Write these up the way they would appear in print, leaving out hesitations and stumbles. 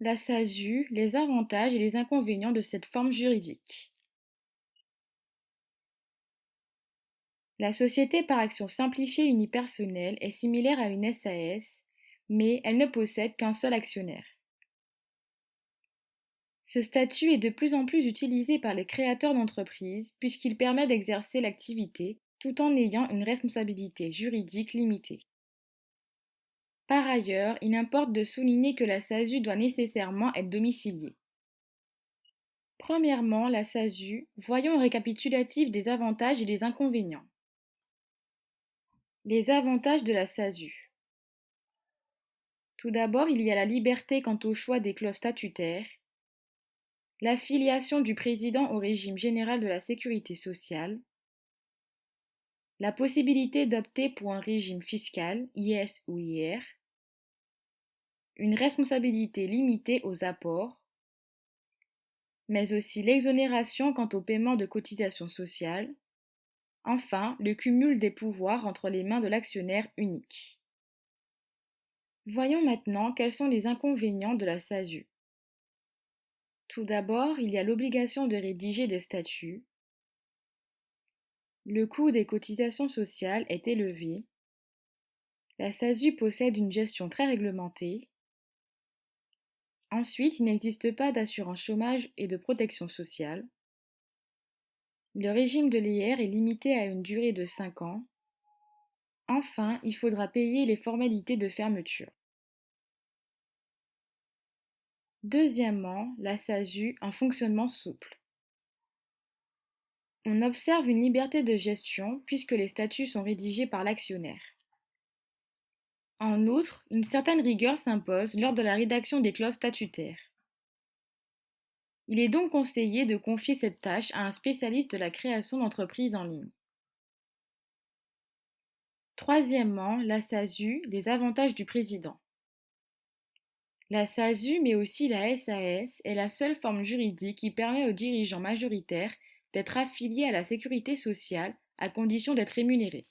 La SASU, les avantages et les inconvénients de cette forme juridique. La société par action simplifiée unipersonnelle est similaire à une SAS, mais elle ne possède qu'un seul actionnaire. Ce statut est de plus en plus utilisé par les créateurs d'entreprises puisqu'il permet d'exercer l'activité tout en ayant une responsabilité juridique limitée. Par ailleurs, il importe de souligner que la SASU doit nécessairement être domiciliée. Premièrement, la SASU, voyons un récapitulatif des avantages et des inconvénients. Les avantages de la SASU. Tout d'abord, il y a la liberté quant au choix des clauses statutaires, l'affiliation du président au régime général de la sécurité sociale, la possibilité d'opter pour un régime fiscal, IS ou IR, une responsabilité limitée aux apports, mais aussi l'exonération quant au paiement de cotisations sociales, enfin le cumul des pouvoirs entre les mains de l'actionnaire unique. Voyons maintenant quels sont les inconvénients de la SASU. Tout d'abord, il y a l'obligation de rédiger des statuts. Le coût des cotisations sociales est élevé. La SASU possède une gestion très réglementée. Ensuite, il n'existe pas d'assurance chômage et de protection sociale. Le régime de l'IR est limité à une durée de 5 ans. Enfin, il faudra payer les formalités de fermeture. Deuxièmement, la SASU, un fonctionnement souple. On observe une liberté de gestion puisque les statuts sont rédigés par l'actionnaire. En outre, une certaine rigueur s'impose lors de la rédaction des clauses statutaires. Il est donc conseillé de confier cette tâche à un spécialiste de la création d'entreprises en ligne. Troisièmement, la SASU, les avantages du président. La SASU, mais aussi la SAS, est la seule forme juridique qui permet aux dirigeants majoritaires d'être affiliés à la sécurité sociale à condition d'être rémunérés.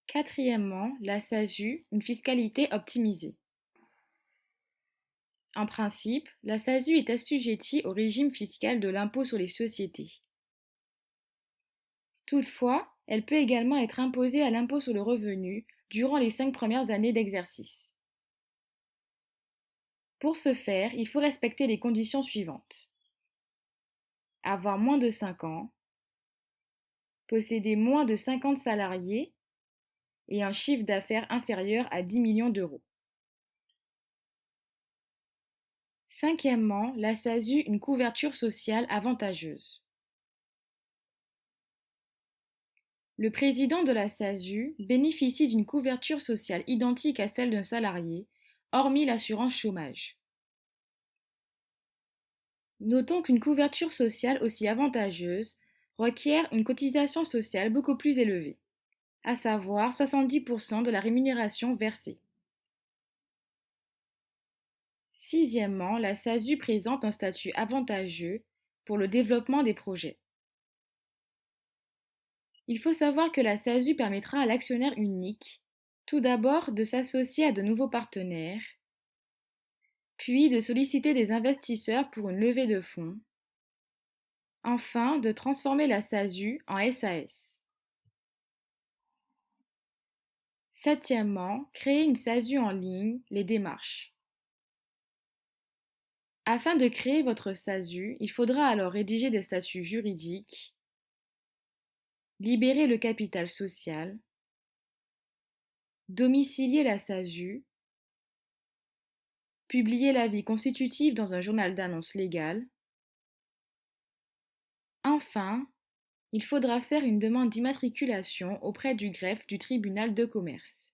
Quatrièmement, la SASU, une fiscalité optimisée. En principe, la SASU est assujettie au régime fiscal de l'impôt sur les sociétés. Toutefois, elle peut également être imposée à l'impôt sur le revenu durant les 5 premières années d'exercice. Pour ce faire, il faut respecter les conditions suivantes. Avoir moins de 5 ans, posséder moins de 50 salariés et un chiffre d'affaires inférieur à 10 millions d'euros. Cinquièmement, la SASU, une couverture sociale avantageuse. Le président de la SASU bénéficie d'une couverture sociale identique à celle d'un salarié, hormis l'assurance chômage. Notons qu'une couverture sociale aussi avantageuse requiert une cotisation sociale beaucoup plus élevée, à savoir 70% de la rémunération versée. Sixièmement, la SASU présente un statut avantageux pour le développement des projets. Il faut savoir que la SASU permettra à l'actionnaire unique, tout d'abord, de s'associer à de nouveaux partenaires, puis de solliciter des investisseurs pour une levée de fonds, enfin de transformer la SASU en SAS. Septièmement, créer une SASU en ligne, les démarches. Afin de créer votre SASU, il faudra alors rédiger des statuts juridiques, libérer le capital social, domicilier la SASU, publier l'avis constitutif dans un journal d'annonces légales. Enfin, il faudra faire une demande d'immatriculation auprès du greffe du tribunal de commerce.